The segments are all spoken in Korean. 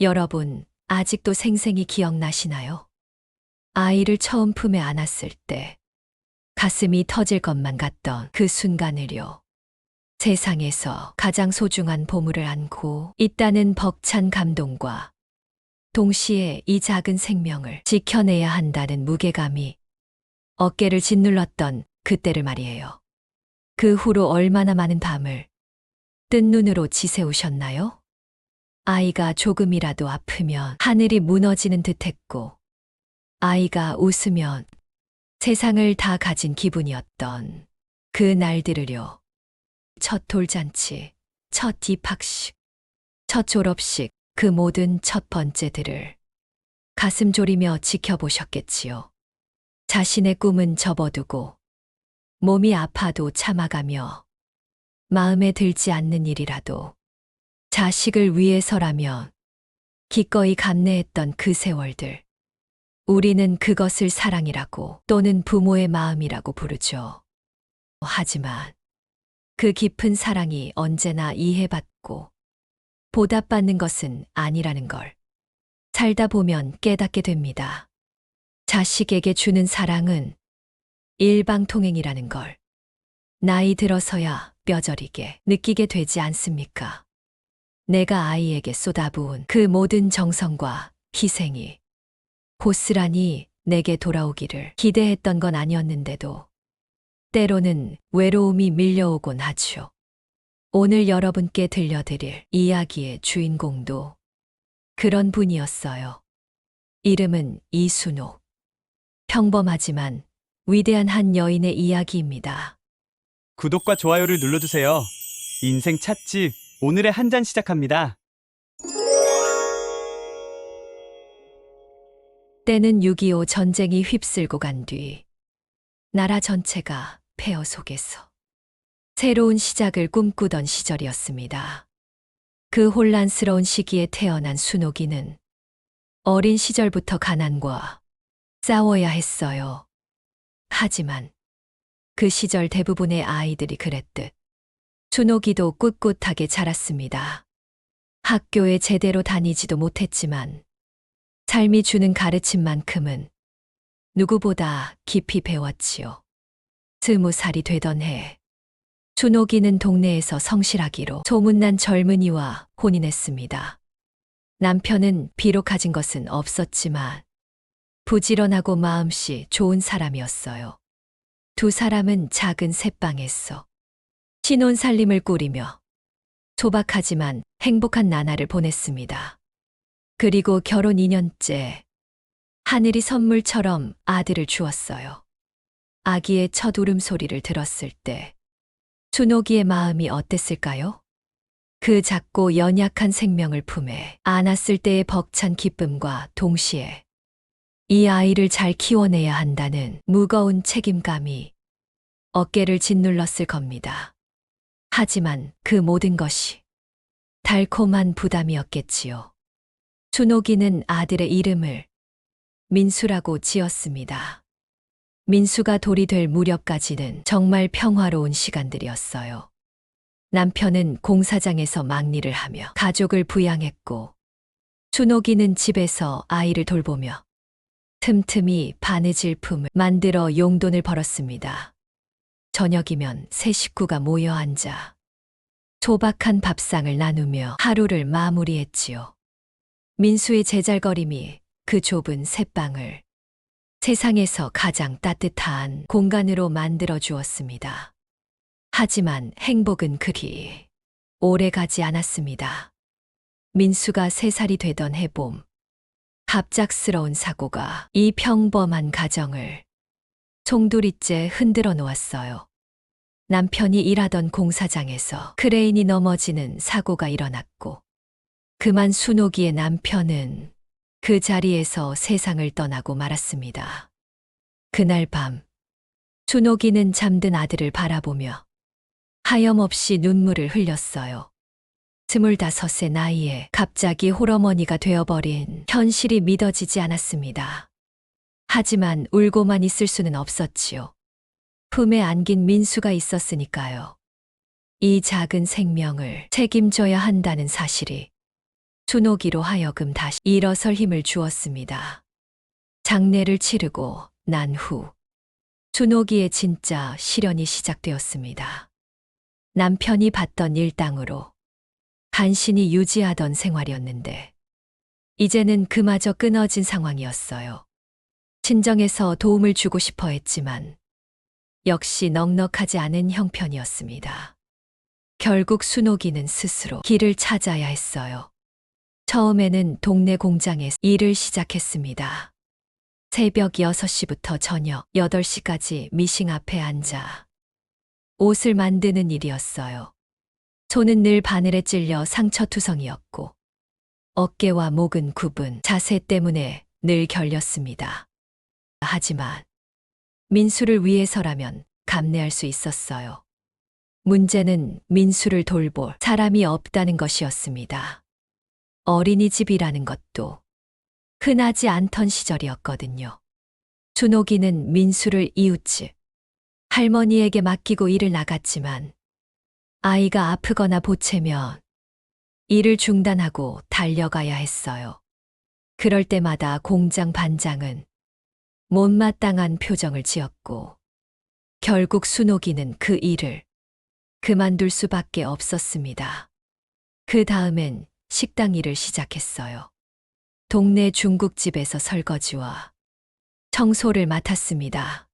여러분, 아직도 생생히 기억나시나요? 아이를 처음 품에 안았을 때 가슴이 터질 것만 같던 그 순간을요. 세상에서 가장 소중한 보물을 안고 있다는 벅찬 감동과 동시에 이 작은 생명을 지켜내야 한다는 무게감이 어깨를 짓눌렀던 그때를 말이에요. 그 후로 얼마나 많은 밤을 뜬 눈으로 지새우셨나요? 아이가 조금이라도 아프면 하늘이 무너지는 듯 했고, 아이가 웃으면 세상을 다 가진 기분이었던 그 날들을요. 첫 돌잔치, 첫 입학식, 첫 졸업식, 그 모든 첫 번째들을 가슴 졸이며 지켜보셨겠지요. 자신의 꿈은 접어두고 몸이 아파도 참아가며 마음에 들지 않는 일이라도 자식을 위해서라면 기꺼이 감내했던 그 세월들. 우리는 그것을 사랑이라고 또는 부모의 마음이라고 부르죠. 하지만 그 깊은 사랑이 언제나 이해받고 보답받는 것은 아니라는 걸 살다 보면 깨닫게 됩니다. 자식에게 주는 사랑은 일방통행이라는 걸 나이 들어서야 뼈저리게 느끼게 되지 않습니까? 내가 아이에게 쏟아부은 그 모든 정성과 희생이 고스란히 내게 돌아오기를 기대했던 건 아니었는데도 때로는 외로움이 밀려오곤 하죠. 오늘 여러분께 들려드릴 이야기의 주인공도 그런 분이었어요. 이름은 이순옥. 평범하지만 위대한 한 여인의 이야기입니다. 구독과 좋아요를 눌러주세요. 인생 찻집 오늘의 한 잔 시작합니다. 때는 6.25 전쟁이 휩쓸고 간 뒤 나라 전체가 폐허 속에서 새로운 시작을 꿈꾸던 시절이었습니다. 그 혼란스러운 시기에 태어난 순옥이는 어린 시절부터 가난과 싸워야 했어요. 하지만 그 시절 대부분의 아이들이 그랬듯 순옥이도 꿋꿋하게 자랐습니다. 학교에 제대로 다니지도 못했지만 삶이 주는 가르침만큼은 누구보다 깊이 배웠지요. 20살이 되던 해, 순옥이는 동네에서 성실하기로 소문난 젊은이와 혼인했습니다. 남편은 비록 가진 것은 없었지만 부지런하고 마음씨 좋은 사람이었어요. 두 사람은 작은 새방에서 신혼살림을 꾸리며 소박하지만 행복한 나날을 보냈습니다. 그리고 결혼 2년째 하늘이 선물처럼 아들을 주었어요. 아기의 첫 울음소리를 들었을 때 순옥이의 마음이 어땠을까요? 그 작고 연약한 생명을 품에 안았을 때의 벅찬 기쁨과 동시에 이 아이를 잘 키워내야 한다는 무거운 책임감이 어깨를 짓눌렀을 겁니다. 하지만 그 모든 것이 달콤한 부담이었겠지요. 순옥이는 아들의 이름을 민수라고 지었습니다. 민수가 돌이 될 무렵까지는 정말 평화로운 시간들이었어요. 남편은 공사장에서 막일을 하며 가족을 부양했고, 순옥이는 집에서 아이를 돌보며 틈틈이 바느질품을 만들어 용돈을 벌었습니다. 저녁이면 세 식구가 모여 앉아 소박한 밥상을 나누며 하루를 마무리했지요. 민수의 제잘거림이 그 좁은 새방을 세상에서 가장 따뜻한 공간으로 만들어 주었습니다. 하지만 행복은 그리 오래 가지 않았습니다. 민수가 3살이 되던 해봄, 갑작스러운 사고가 이 평범한 가정을 송두리째 흔들어 놓았어요. 남편이 일하던 공사장에서 크레인이 넘어지는 사고가 일어났고, 그만 순옥이의 남편은 그 자리에서 세상을 떠나고 말았습니다. 그날 밤, 순옥이는 잠든 아들을 바라보며 하염없이 눈물을 흘렸어요. 25세 나이에 갑자기 홀어머니가 되어버린 현실이 믿어지지 않았습니다. 하지만 울고만 있을 수는 없었지요. 품에 안긴 민수가 있었으니까요. 이 작은 생명을 책임져야 한다는 사실이 준옥이로 하여금 다시 일어설 힘을 주었습니다. 장례를 치르고 난 후 준옥이의 진짜 시련이 시작되었습니다. 남편이 받던 일당으로 간신히 유지하던 생활이었는데 이제는 그마저 끊어진 상황이었어요. 친정에서 도움을 주고 싶어 했지만 역시 넉넉하지 않은 형편이었습니다. 결국 순옥이는 스스로 길을 찾아야 했어요. 처음에는 동네 공장에서 일을 시작했습니다. 새벽 6시부터 저녁 8시까지 미싱 앞에 앉아 옷을 만드는 일이었어요. 손은 늘 바늘에 찔려 상처투성이었고 어깨와 목은 굽은 자세 때문에 늘 결렸습니다. 하지만 민수를 위해서라면 감내할 수 있었어요. 문제는 민수를 돌볼 사람이 없다는 것이었습니다. 어린이집이라는 것도 흔하지 않던 시절이었거든요. 준옥이는 민수를 이웃집 할머니에게 맡기고 일을 나갔지만 아이가 아프거나 보채면 일을 중단하고 달려가야 했어요. 그럴 때마다 공장 반장은 못마땅한 표정을 지었고 결국 순옥이는 그 일을 그만둘 수밖에 없었습니다. 그 다음엔 식당 일을 시작했어요. 동네 중국집에서 설거지와 청소를 맡았습니다.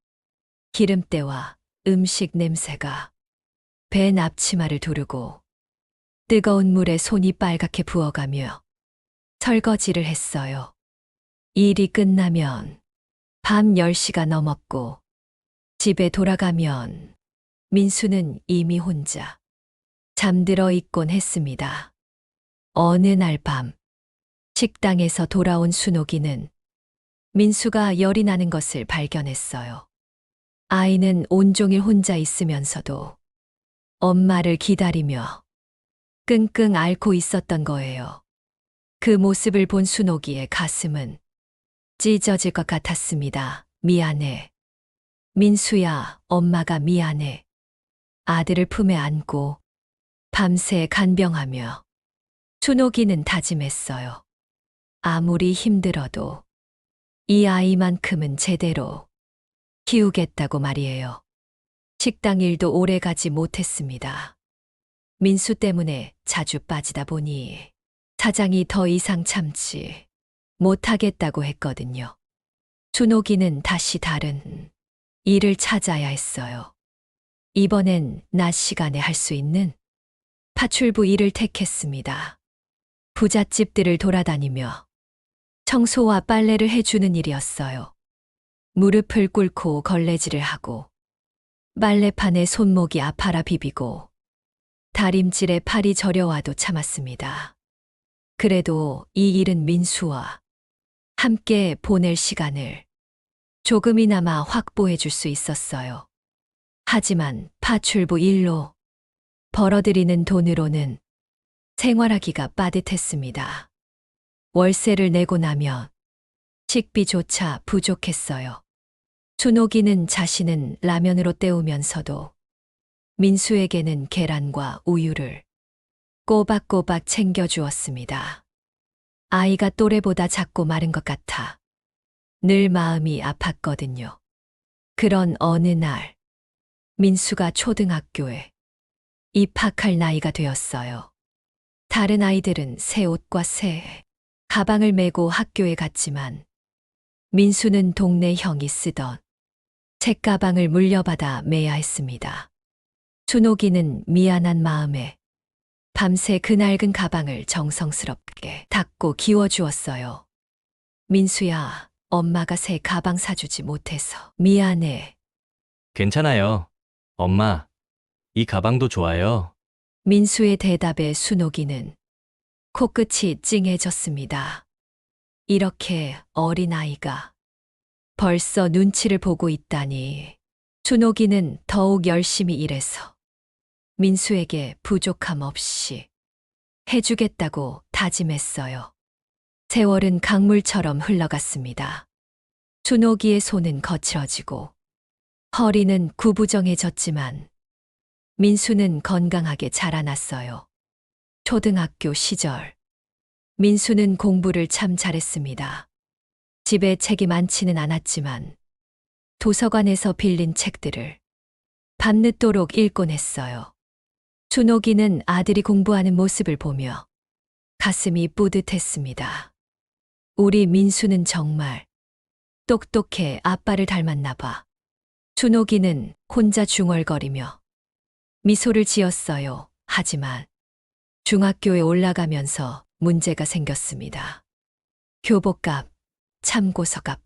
기름때와 음식 냄새가 배 앞치마를 두르고 뜨거운 물에 손이 빨갛게 부어가며 설거지를 했어요. 일이 끝나면 밤 10시가 넘었고 집에 돌아가면 민수는 이미 혼자 잠들어 있곤 했습니다. 어느 날 밤 식당에서 돌아온 순옥이는 민수가 열이 나는 것을 발견했어요. 아이는 온종일 혼자 있으면서도 엄마를 기다리며 끙끙 앓고 있었던 거예요. 그 모습을 본 순옥이의 가슴은 찢어질 것 같았습니다. 미안해. 민수야, 엄마가 미안해. 아들을 품에 안고 밤새 간병하며 순옥이는 다짐했어요. 아무리 힘들어도 이 아이만큼은 제대로 키우겠다고 말이에요. 식당 일도 오래 가지 못했습니다. 민수 때문에 자주 빠지다 보니 사장이 더 이상 참지 못하겠다고 했거든요. 준옥이는 다시 다른 일을 찾아야 했어요. 이번엔 낮 시간에 할 수 있는 파출부 일을 택했습니다. 부잣집들을 돌아다니며 청소와 빨래를 해주는 일이었어요. 무릎을 꿇고 걸레질을 하고 빨래판에 손목이 아파라 비비고 다림질에 팔이 저려와도 참았습니다. 그래도 이 일은 민수와 함께 보낼 시간을 조금이나마 확보해 줄 수 있었어요. 하지만 파출부 일로 벌어들이는 돈으로는 생활하기가 빠듯했습니다. 월세를 내고 나면 식비조차 부족했어요. 준옥이는 자신은 라면으로 때우면서도 민수에게는 계란과 우유를 꼬박꼬박 챙겨주었습니다. 아이가 또래보다 작고 마른 것 같아 늘 마음이 아팠거든요. 그런 어느 날 민수가 초등학교에 입학할 나이가 되었어요. 다른 아이들은 새 옷과 새 가방을 메고 학교에 갔지만 민수는 동네 형이 쓰던 책가방을 물려받아 매야 했습니다. 준옥이는 미안한 마음에 밤새 그 낡은 가방을 정성스럽게 닦고 기워주었어요. 민수야, 엄마가 새 가방 사주지 못해서 미안해. 괜찮아요. 엄마, 이 가방도 좋아요. 민수의 대답에 순옥이는 코끝이 찡해졌습니다. 이렇게 어린 아이가 벌써 눈치를 보고 있다니. 준옥이는 더욱 열심히 일해서 민수에게 부족함 없이 해주겠다고 다짐했어요. 세월은 강물처럼 흘러갔습니다. 준옥이의 손은 거칠어지고 허리는 구부정해졌지만 민수는 건강하게 자라났어요. 초등학교 시절 민수는 공부를 참 잘했습니다. 집에 책이 많지는 않았지만 도서관에서 빌린 책들을 밤늦도록 읽곤 했어요. 준옥이는 아들이 공부하는 모습을 보며 가슴이 뿌듯했습니다. 우리 민수는 정말 똑똑해 아빠를 닮았나 봐. 준옥이는 혼자 중얼거리며 미소를 지었어요. 하지만 중학교에 올라가면서 문제가 생겼습니다. 교복값, 참고서값,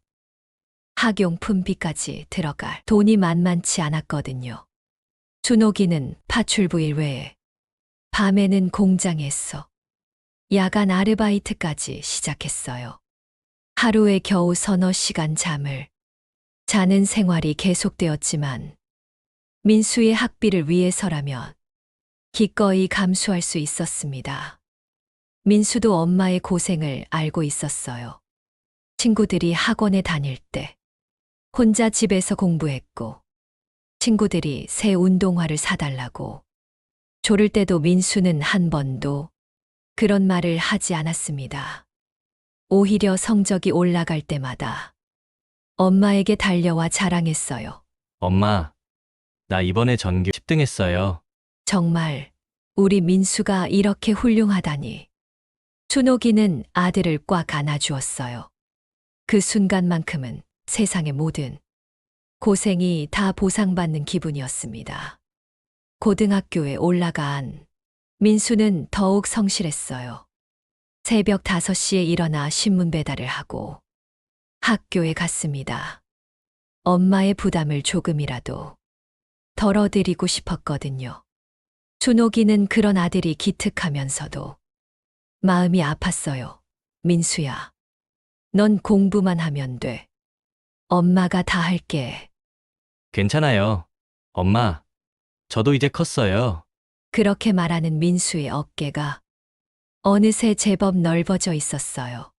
학용품비까지 들어갈 돈이 만만치 않았거든요. 준옥이는 파출부일 외에 밤에는 공장에서 야간 아르바이트까지 시작했어요. 하루에 겨우 서너 시간 잠을 자는 생활이 계속되었지만 민수의 학비를 위해서라면 기꺼이 감수할 수 있었습니다. 민수도 엄마의 고생을 알고 있었어요. 친구들이 학원에 다닐 때 혼자 집에서 공부했고 친구들이 새 운동화를 사달라고 조를 때도 민수는 한 번도 그런 말을 하지 않았습니다. 오히려 성적이 올라갈 때마다 엄마에게 달려와 자랑했어요. 엄마, 나 이번에 전교 10등 했어요. 정말 우리 민수가 이렇게 훌륭하다니. 준옥이는 아들을 꽉 안아주었어요. 그 순간만큼은 세상의 모든 고생이 다 보상받는 기분이었습니다. 고등학교에 올라간 민수는 더욱 성실했어요. 새벽 5시에 일어나 신문 배달을 하고 학교에 갔습니다. 엄마의 부담을 조금이라도 덜어드리고 싶었거든요. 준옥이는 그런 아들이 기특하면서도 마음이 아팠어요. 민수야, 넌 공부만 하면 돼. 엄마가 다 할게. 괜찮아요. 엄마, 저도 이제 컸어요. 그렇게 말하는 민수의 어깨가 어느새 제법 넓어져 있었어요.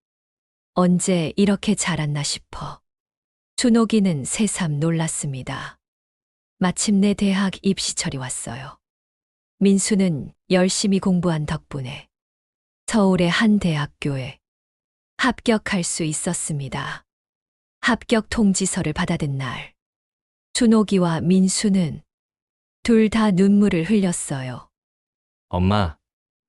언제 이렇게 자랐나 싶어. 준옥이는 새삼 놀랐습니다. 마침내 대학 입시철이 왔어요. 민수는 열심히 공부한 덕분에 서울의 한 대학교에 합격할 수 있었습니다. 합격 통지서를 받아든 날, 준옥이와 민수는 둘 다 눈물을 흘렸어요. 엄마,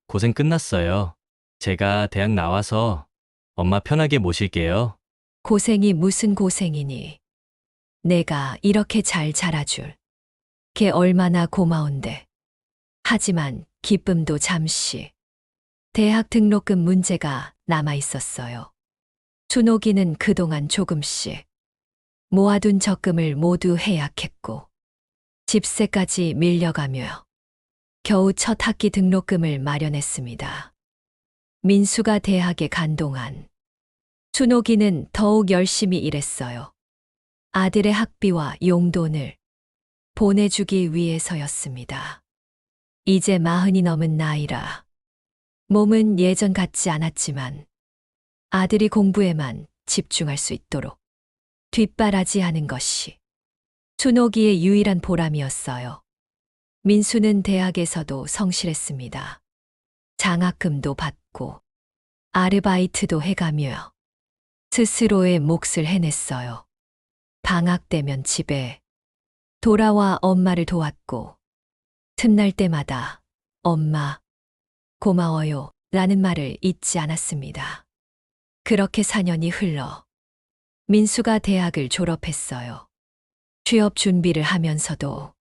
고생 끝났어요. 제가 대학 나와서 엄마 편하게 모실게요. 고생이 무슨 고생이니? 내가 이렇게 잘 자라줄 걔 얼마나 고마운데. 하지만 기쁨도 잠시. 대학 등록금 문제가 남아 있었어요. 준옥이는 그동안 조금씩 모아둔 적금을 모두 해약했고 집세까지 밀려가며 겨우 첫 학기 등록금을 마련했습니다. 민수가 대학에 간 동안 준옥이는 더욱 열심히 일했어요. 아들의 학비와 용돈을 보내주기 위해서였습니다. 이제 40이 넘은 나이라 몸은 예전 같지 않았지만 아들이 공부에만 집중할 수 있도록 뒷바라지하는 것이 준옥이의 유일한 보람이었어요. 민수는 대학에서도 성실했습니다. 장학금도 받고 아르바이트도 해가며 스스로의 몫을 해냈어요. 방학 되면 집에 돌아와 엄마를 도왔고 틈날 때마다 엄마, 고마워요 라는 말을 잊지 않았습니다. 그렇게 4년이 흘러 민수가 대학을 졸업했어요. 취업 준비를 하면서도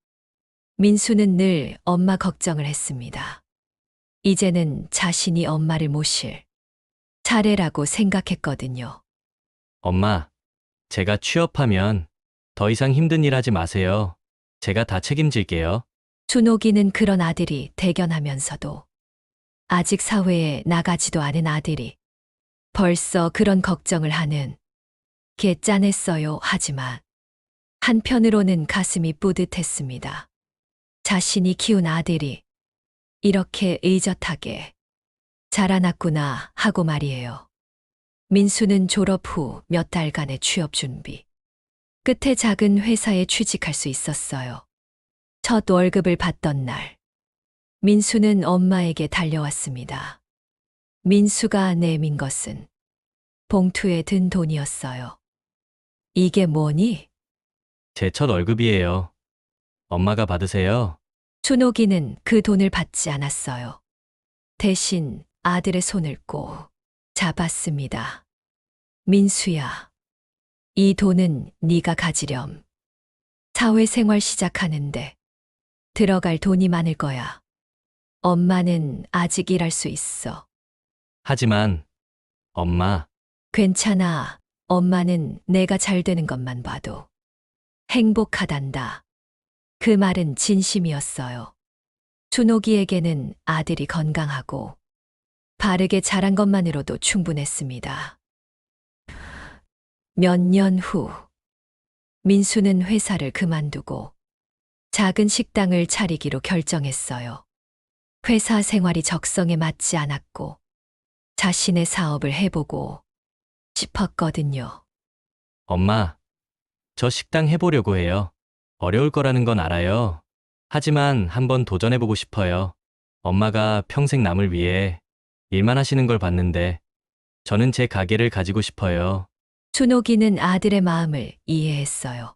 민수는 늘 엄마 걱정을 했습니다. 이제는 자신이 엄마를 모실 차례라고 생각했거든요. 엄마, 제가 취업하면 더 이상 힘든 일 하지 마세요. 제가 다 책임질게요. 준옥이는 그런 아들이 대견하면서도 아직 사회에 나가지도 않은 아들이 벌써 그런 걱정을 하는 게 짠했어요. 하지만 한편으로는 가슴이 뿌듯했습니다. 자신이 키운 아들이 이렇게 의젓하게 자라났구나 하고 말이에요. 민수는 졸업 후 몇 달간의 취업 준비 끝에 작은 회사에 취직할 수 있었어요. 첫 월급을 받던 날, 민수는 엄마에게 달려왔습니다. 민수가 내민 것은 봉투에 든 돈이었어요. 이게 뭐니? 제 첫 월급이에요. 엄마가 받으세요. 준옥이는 그 돈을 받지 않았어요. 대신 아들의 손을 꼭 잡았습니다. 민수야, 이 돈은 네가 가지렴. 사회생활 시작하는데 들어갈 돈이 많을 거야. 엄마는 아직 일할 수 있어. 하지만, 엄마, 괜찮아. 엄마는 내가 잘 되는 것만 봐도 행복하단다. 그 말은 진심이었어요. 준옥이에게는 아들이 건강하고 바르게 자란 것만으로도 충분했습니다. 몇 년 후, 민수는 회사를 그만두고 작은 식당을 차리기로 결정했어요. 회사 생활이 적성에 맞지 않았고 자신의 사업을 해보고 싶었거든요. 엄마, 저 식당 해보려고 해요. 어려울 거라는 건 알아요. 하지만 한번 도전해보고 싶어요. 엄마가 평생 남을 위해 일만 하시는 걸 봤는데 저는 제 가게를 가지고 싶어요. 준옥이는 아들의 마음을 이해했어요.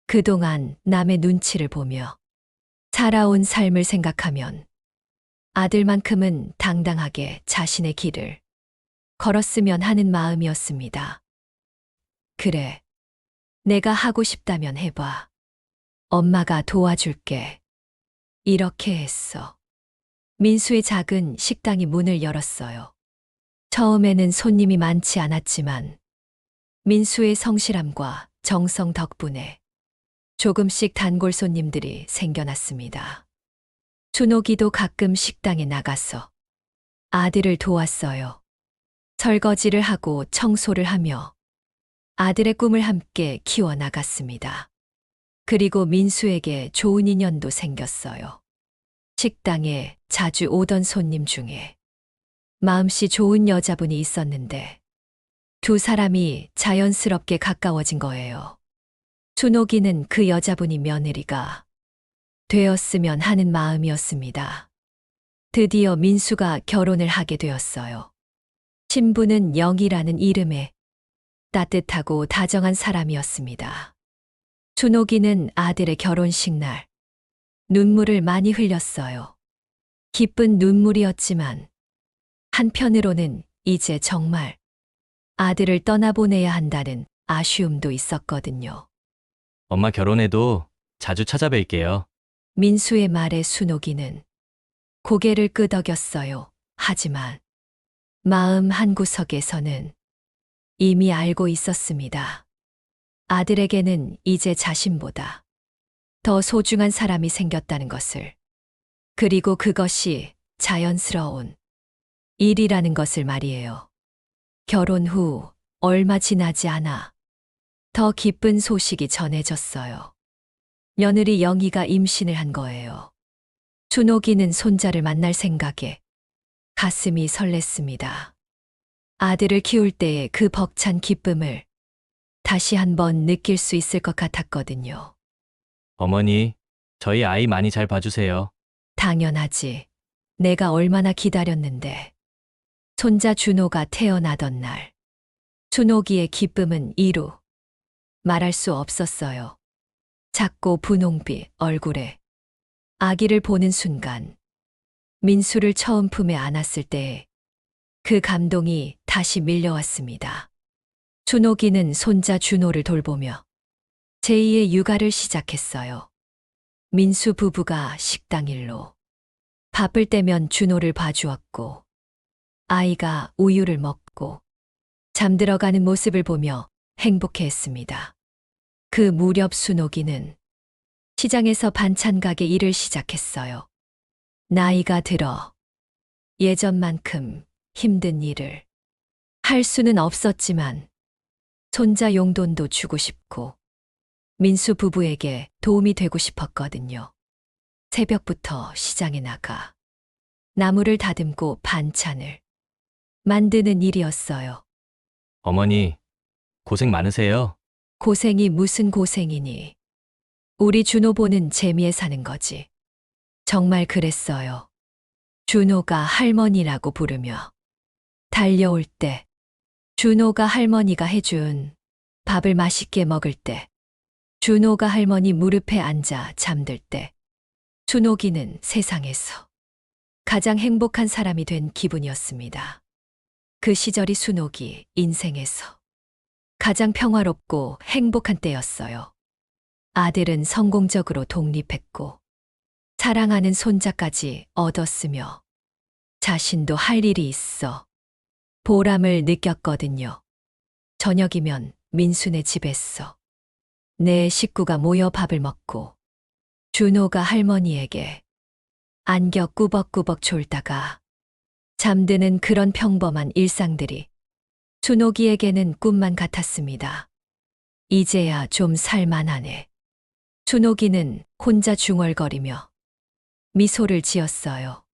그동안 남의 눈치를 보며 살아온 삶을 생각하면 아들만큼은 당당하게 자신의 길을 걸었으면 하는 마음이었습니다. 그래, 내가 하고 싶다면 해봐. 엄마가 도와줄게. 이렇게 했어. 민수의 작은 식당이 문을 열었어요. 처음에는 손님이 많지 않았지만 민수의 성실함과 정성 덕분에 조금씩 단골 손님들이 생겨났습니다. 준옥이도 가끔 식당에 나가서 아들을 도왔어요. 설거지를 하고 청소를 하며 아들의 꿈을 함께 키워나갔습니다. 그리고 민수에게 좋은 인연도 생겼어요. 식당에 자주 오던 손님 중에 마음씨 좋은 여자분이 있었는데 두 사람이 자연스럽게 가까워진 거예요. 준옥이는 그 여자분이 며느리가 되었으면 하는 마음이었습니다. 드디어 민수가 결혼을 하게 되었어요. 신부는 영이라는 이름의 따뜻하고 다정한 사람이었습니다. 준옥이는 아들의 결혼식 날 눈물을 많이 흘렸어요. 기쁜 눈물이었지만 한편으로는 이제 정말 아들을 떠나보내야 한다는 아쉬움도 있었거든요. 엄마 결혼해도 자주 찾아뵐게요. 민수의 말에 순옥이는 고개를 끄덕였어요. 하지만 마음 한구석에서는 이미 알고 있었습니다. 아들에게는 이제 자신보다 더 소중한 사람이 생겼다는 것을, 그리고 그것이 자연스러운 일이라는 것을 말이에요. 결혼 후 얼마 지나지 않아 더 기쁜 소식이 전해졌어요. 며느리 영희가 임신을 한 거예요. 준옥이는 손자를 만날 생각에 가슴이 설렜습니다. 아들을 키울 때의 그 벅찬 기쁨을 다시 한번 느낄 수 있을 것 같았거든요. 어머니, 저희 아이 많이 잘 봐주세요. 당연하지. 내가 얼마나 기다렸는데. 손자 준호가 태어나던 날, 준옥이의 기쁨은 이루 말할 수 없었어요. 작고 분홍빛 얼굴에 아기를 보는 순간, 민수를 처음 품에 안았을 때 그 감동이 다시 밀려왔습니다. 준옥이는 손자 준호를 돌보며 제2의 육아를 시작했어요. 민수 부부가 식당 일로 바쁠 때면 준호를 봐주었고, 아이가 우유를 먹고 잠들어가는 모습을 보며 행복해했습니다. 그 무렵 순옥이는 시장에서 반찬 가게 일을 시작했어요. 나이가 들어 예전만큼 힘든 일을 할 수는 없었지만 손자 용돈도 주고 싶고 민수 부부에게 도움이 되고 싶었거든요. 새벽부터 시장에 나가 나무를 다듬고 반찬을 만드는 일이었어요. 어머니, 고생 많으세요. 고생이 무슨 고생이니? 우리 준호 보는 재미에 사는 거지. 정말 그랬어요. 준호가 할머니라고 부르며 달려올 때, 준호가 할머니가 해준 밥을 맛있게 먹을 때, 준호가 할머니 무릎에 앉아 잠들 때, 준호기는 세상에서 가장 행복한 사람이 된 기분이었습니다. 그 시절이 순옥이 인생에서 가장 평화롭고 행복한 때였어요. 아들은 성공적으로 독립했고, 사랑하는 손자까지 얻었으며, 자신도 할 일이 있어 보람을 느꼈거든요. 저녁이면 민수네 집에서 네 식구가 모여 밥을 먹고, 준호가 할머니에게 안겨 꾸벅꾸벅 졸다가 잠드는 그런 평범한 일상들이 준호기에게는 꿈만 같았습니다. 이제야 좀 살만하네. 준호기는 혼자 중얼거리며 미소를 지었어요.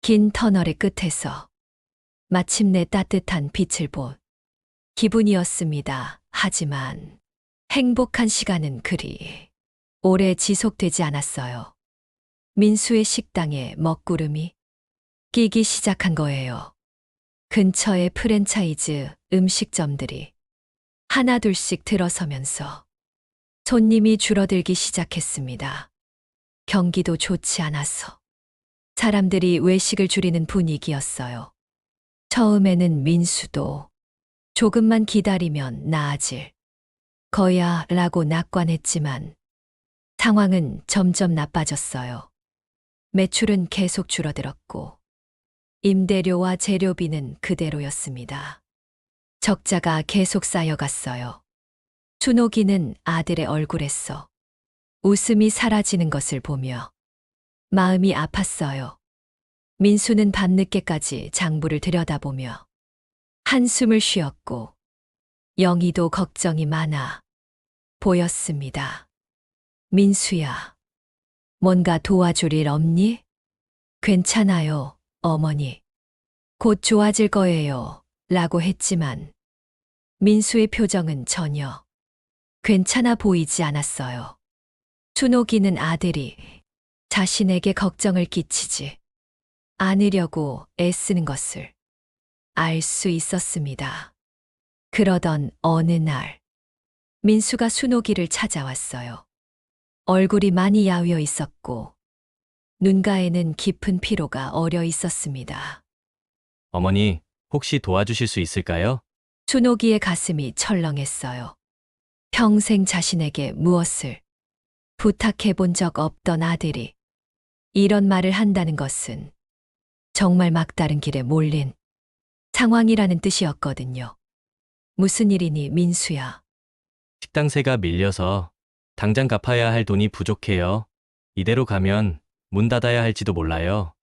긴 터널의 끝에서 마침내 따뜻한 빛을 본 기분이었습니다. 하지만 행복한 시간은 그리 오래 지속되지 않았어요. 민수의 식당에 먹구름이 끼기 시작한 거예요. 근처의 프랜차이즈 음식점들이 하나둘씩 들어서면서 손님이 줄어들기 시작했습니다. 경기도 좋지 않아서 사람들이 외식을 줄이는 분위기였어요. 처음에는 민수도 조금만 기다리면 나아질 거야 라고 낙관했지만 상황은 점점 나빠졌어요. 매출은 계속 줄어들었고 임대료와 재료비는 그대로였습니다. 적자가 계속 쌓여갔어요. 준호기는 아들의 얼굴에서 웃음이 사라지는 것을 보며 마음이 아팠어요. 민수는 밤늦게까지 장부를 들여다보며 한숨을 쉬었고 영희도 걱정이 많아 보였습니다. 민수야, 뭔가 도와줄 일 없니? 괜찮아요, 어머니. 곧 좋아질 거예요, 라고 했지만 민수의 표정은 전혀 괜찮아 보이지 않았어요. 준호기는 아들이 자신에게 걱정을 끼치지 않으려고 애쓰는 것을 알 수 있었습니다. 그러던 어느 날, 민수가 순호기를 찾아왔어요. 얼굴이 많이 야위어 있었고, 눈가에는 깊은 피로가 어려 있었습니다. 어머니, 혹시 도와주실 수 있을까요? 순호기의 가슴이 철렁했어요. 평생 자신에게 무엇을 부탁해 본 적 없던 아들이 이런 말을 한다는 것은 정말 막다른 길에 몰린 상황이라는 뜻이었거든요. 무슨 일이니, 민수야? 식당세가 밀려서 당장 갚아야 할 돈이 부족해요. 이대로 가면 문 닫아야 할지도 몰라요.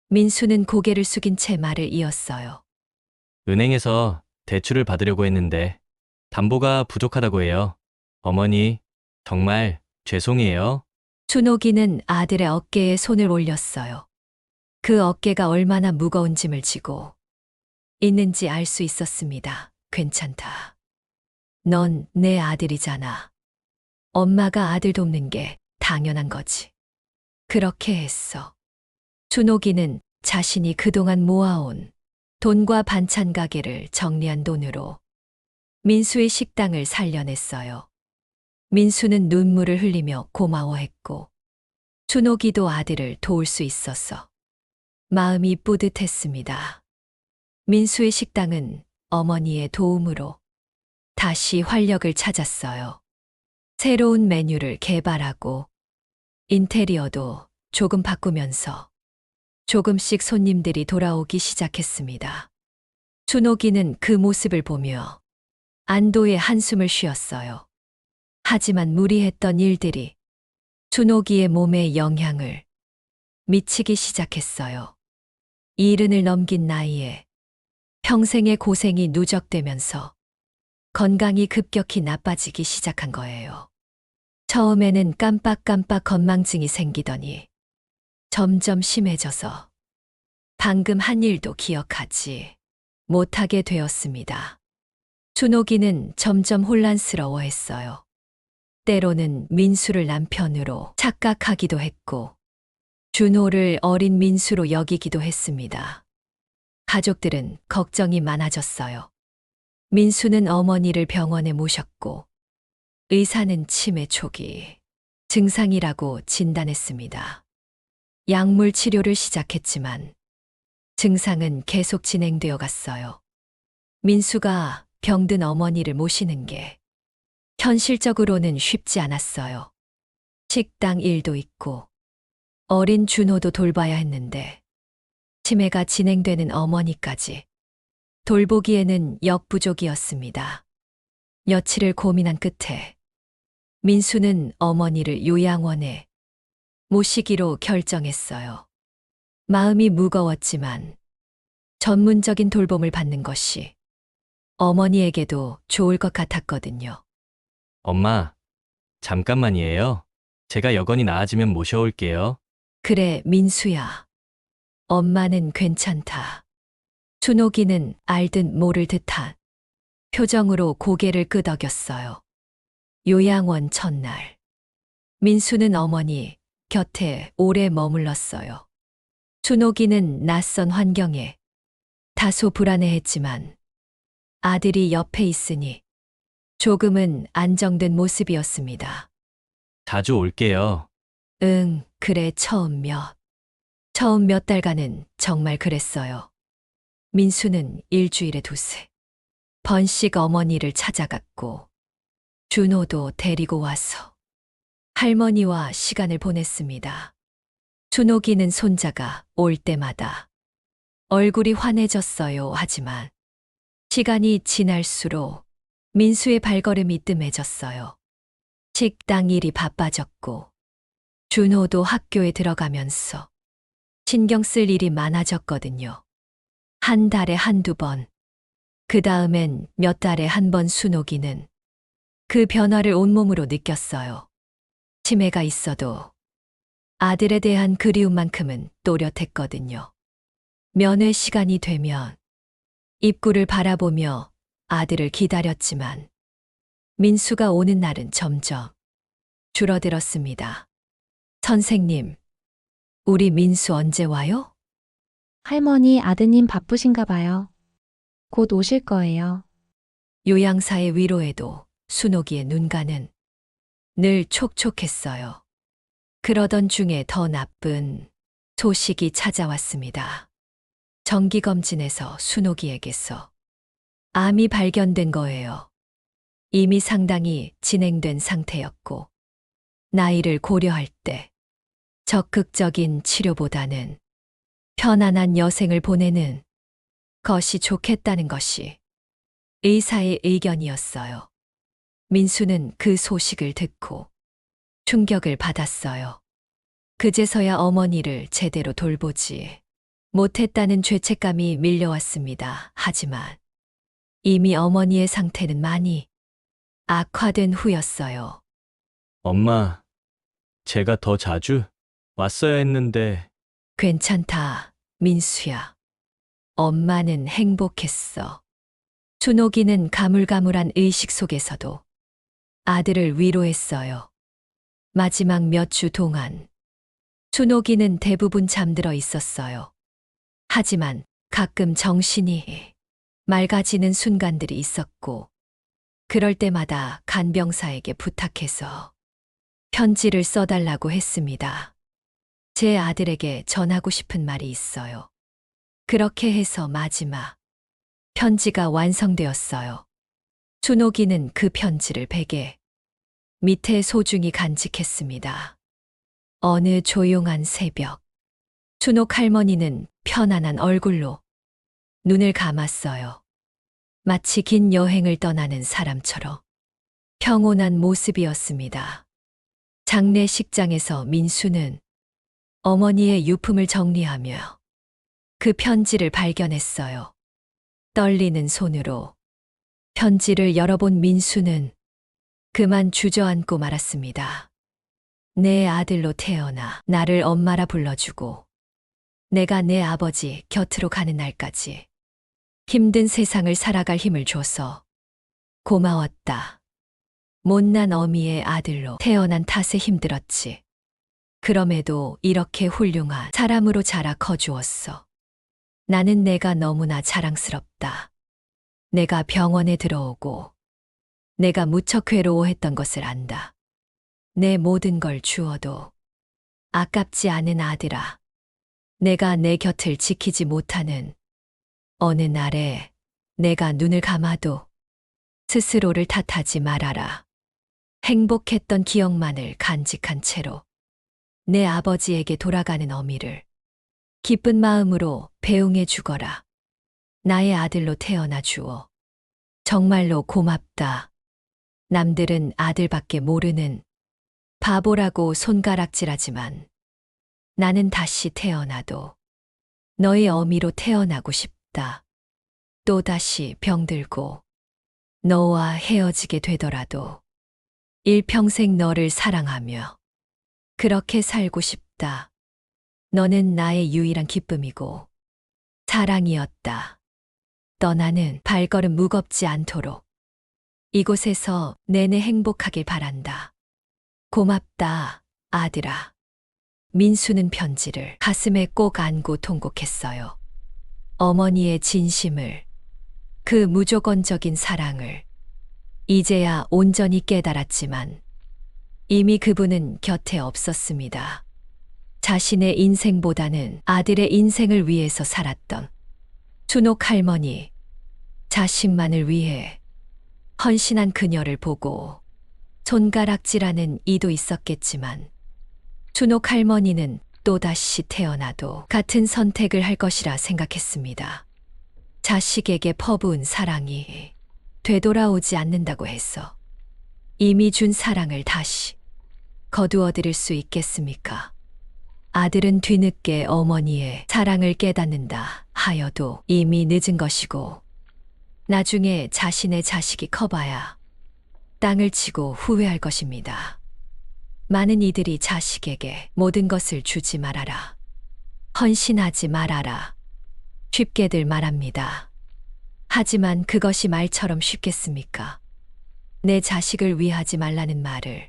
민수는 고개를 숙인 채 말을 이었어요. 은행에서 대출을 받으려고 했는데 담보가 부족하다고 해요. 어머니, 정말 죄송해요. 준호기는 아들의 어깨에 손을 올렸어요. 그 어깨가 얼마나 무거운 짐을 지고 있는지 알 수 있었습니다. 괜찮다. 넌 내 아들이잖아. 엄마가 아들 돕는 게 당연한 거지. 그렇게 했어. 준호기는 자신이 그동안 모아온 돈과 반찬 가게를 정리한 돈으로 민수의 식당을 살려냈어요. 민수는 눈물을 흘리며 고마워했고, 준호기도 아들을 도울 수 있어서 마음이 뿌듯했습니다. 민수의 식당은 어머니의 도움으로 다시 활력을 찾았어요. 새로운 메뉴를 개발하고 인테리어도 조금 바꾸면서 조금씩 손님들이 돌아오기 시작했습니다. 준호기는 그 모습을 보며 안도의 한숨을 쉬었어요. 하지만 무리했던 일들이 준호기의 몸에 영향을 미치기 시작했어요. 이른을 넘긴 나이에 평생의 고생이 누적되면서 건강이 급격히 나빠지기 시작한 거예요. 처음에는 깜빡깜빡 건망증이 생기더니 점점 심해져서 방금 한 일도 기억하지 못하게 되었습니다. 준호기는 점점 혼란스러워했어요. 때로는 민수를 남편으로 착각하기도 했고, 준호를 어린 민수로 여기기도 했습니다. 가족들은 걱정이 많아졌어요. 민수는 어머니를 병원에 모셨고 의사는 치매 초기 증상이라고 진단했습니다. 약물 치료를 시작했지만 증상은 계속 진행되어 갔어요. 민수가 병든 어머니를 모시는 게 현실적으로는 쉽지 않았어요. 식당 일도 있고 어린 준호도 돌봐야 했는데 치매가 진행되는 어머니까지 돌보기에는 역부족이었습니다. 며칠을 고민한 끝에 민수는 어머니를 요양원에 모시기로 결정했어요. 마음이 무거웠지만 전문적인 돌봄을 받는 것이 어머니에게도 좋을 것 같았거든요. 엄마, 잠깐만이에요. 제가 여건이 나아지면 모셔올게요. 그래, 민수야. 엄마는 괜찮다. 준옥이는 알듯 모를 듯한 표정으로 고개를 끄덕였어요. 요양원 첫날. 민수는 어머니 곁에 오래 머물렀어요. 준옥이는 낯선 환경에 다소 불안해했지만 아들이 옆에 있으니 조금은 안정된 모습이었습니다. 자주 올게요. 응, 그래, 처음 몇 달간은 정말 그랬어요. 민수는 일주일에 두세 번씩 어머니를 찾아갔고 준호도 데리고 와서 할머니와 시간을 보냈습니다. 준옥이는 손자가 올 때마다 얼굴이 환해졌어요. 하지만 시간이 지날수록 민수의 발걸음이 뜸해졌어요. 식당 일이 바빠졌고 준호도 학교에 들어가면서 신경 쓸 일이 많아졌거든요. 한 달에 한두 번, 그 다음엔 몇 달에 한 번 순옥이는 그 변화를 온몸으로 느꼈어요. 치매가 있어도 아들에 대한 그리움만큼은 또렷했거든요. 면회 시간이 되면 입구를 바라보며 아들을 기다렸지만 민수가 오는 날은 점점 줄어들었습니다. 선생님, 우리 민수 언제 와요? 할머니, 아드님 바쁘신가 봐요. 곧 오실 거예요. 요양사의 위로에도 순옥이의 눈가는 늘 촉촉했어요. 그러던 중에 더 나쁜 소식이 찾아왔습니다. 정기검진에서 순옥이에게서 암이 발견된 거예요. 이미 상당히 진행된 상태였고 나이를 고려할 때 적극적인 치료보다는 편안한 여생을 보내는 것이 좋겠다는 것이 의사의 의견이었어요. 민수는 그 소식을 듣고 충격을 받았어요. 그제서야 어머니를 제대로 돌보지 못했다는 죄책감이 밀려왔습니다. 하지만 이미 어머니의 상태는 많이 악화된 후였어요. 엄마, 제가 더 자주 왔어야 했는데 괜찮다, 민수야. 엄마는 행복했어. 준옥이는 가물가물한 의식 속에서도 아들을 위로했어요. 마지막 몇 주 동안 준옥이는 대부분 잠들어 있었어요. 하지만 가끔 정신이 맑아지는 순간들이 있었고 그럴 때마다 간병사에게 부탁해서 편지를 써달라고 했습니다. 제 아들에게 전하고 싶은 말이 있어요. 그렇게 해서 마지막 편지가 완성되었어요. 준옥이는 그 편지를 베개 밑에 소중히 간직했습니다. 어느 조용한 새벽, 준옥 할머니는 편안한 얼굴로 눈을 감았어요. 마치 긴 여행을 떠나는 사람처럼 평온한 모습이었습니다. 장례식장에서 민수는 어머니의 유품을 정리하며 그 편지를 발견했어요. 떨리는 손으로 편지를 열어본 민수는 그만 주저앉고 말았습니다. 내 아들로 태어나 나를 엄마라 불러주고 내가 내 아버지 곁으로 가는 날까지 힘든 세상을 살아갈 힘을 줘서 고마웠다. 못난 어미의 아들로 태어난 탓에 힘들었지. 그럼에도 이렇게 훌륭한 사람으로 자라 커주었어. 나는 내가 너무나 자랑스럽다. 내가 병원에 들어오고 내가 무척 괴로워했던 것을 안다. 내 모든 걸 주어도 아깝지 않은 아들아. 내가 내 곁을 지키지 못하는 어느 날에 내가 눈을 감아도 스스로를 탓하지 말아라. 행복했던 기억만을 간직한 채로 내 아버지에게 돌아가는 어미를 기쁜 마음으로 배웅해 주거라. 나의 아들로 태어나 주어 정말로 고맙다. 남들은 아들밖에 모르는 바보라고 손가락질하지만 나는 다시 태어나도 너의 어미로 태어나고 싶다. 또다시 병들고 너와 헤어지게 되더라도 일평생 너를 사랑하며 그렇게 살고 싶다. 너는 나의 유일한 기쁨이고 사랑이었다. 떠나는 발걸음 무겁지 않도록 이곳에서 내내 행복하길 바란다. 고맙다, 아들아. 민수는 편지를 가슴에 꼭 안고 통곡했어요. 어머니의 진심을, 그 무조건적인 사랑을 이제야 온전히 깨달았지만 이미 그분은 곁에 없었습니다. 자신의 인생보다는 아들의 인생을 위해서 살았던 준옥 할머니, 자신만을 위해 헌신한 그녀를 보고 손가락질하는 이도 있었겠지만 준옥 할머니는 또다시 태어나도 같은 선택을 할 것이라 생각했습니다. 자식에게 퍼부은 사랑이 되돌아오지 않는다고 해서 이미 준 사랑을 다시 거두어 드릴 수 있겠습니까? 아들은 뒤늦게 어머니의 사랑을 깨닫는다 하여도 이미 늦은 것이고 나중에 자신의 자식이 커봐야 땅을 치고 후회할 것입니다. 많은 이들이 자식에게 모든 것을 주지 말아라. 헌신하지 말아라. 쉽게들 말합니다. 하지만 그것이 말처럼 쉽겠습니까? 내 자식을 위하지 말라는 말을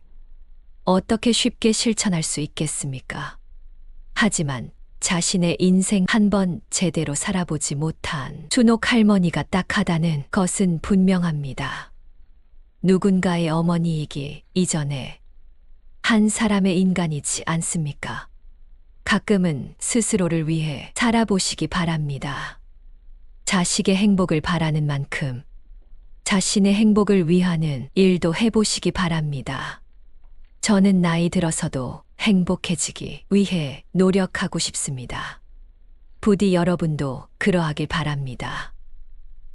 어떻게 쉽게 실천할 수 있겠습니까? 하지만 자신의 인생 한 번 제대로 살아보지 못한 준옥 할머니가 딱하다는 것은 분명합니다. 누군가의 어머니이기 이전에 한 사람의 인간이지 않습니까? 가끔은 스스로를 위해 살아보시기 바랍니다. 자식의 행복을 바라는 만큼 자신의 행복을 위하는 일도 해보시기 바랍니다. 저는 나이 들어서도 행복해지기 위해 노력하고 싶습니다. 부디 여러분도 그러하길 바랍니다.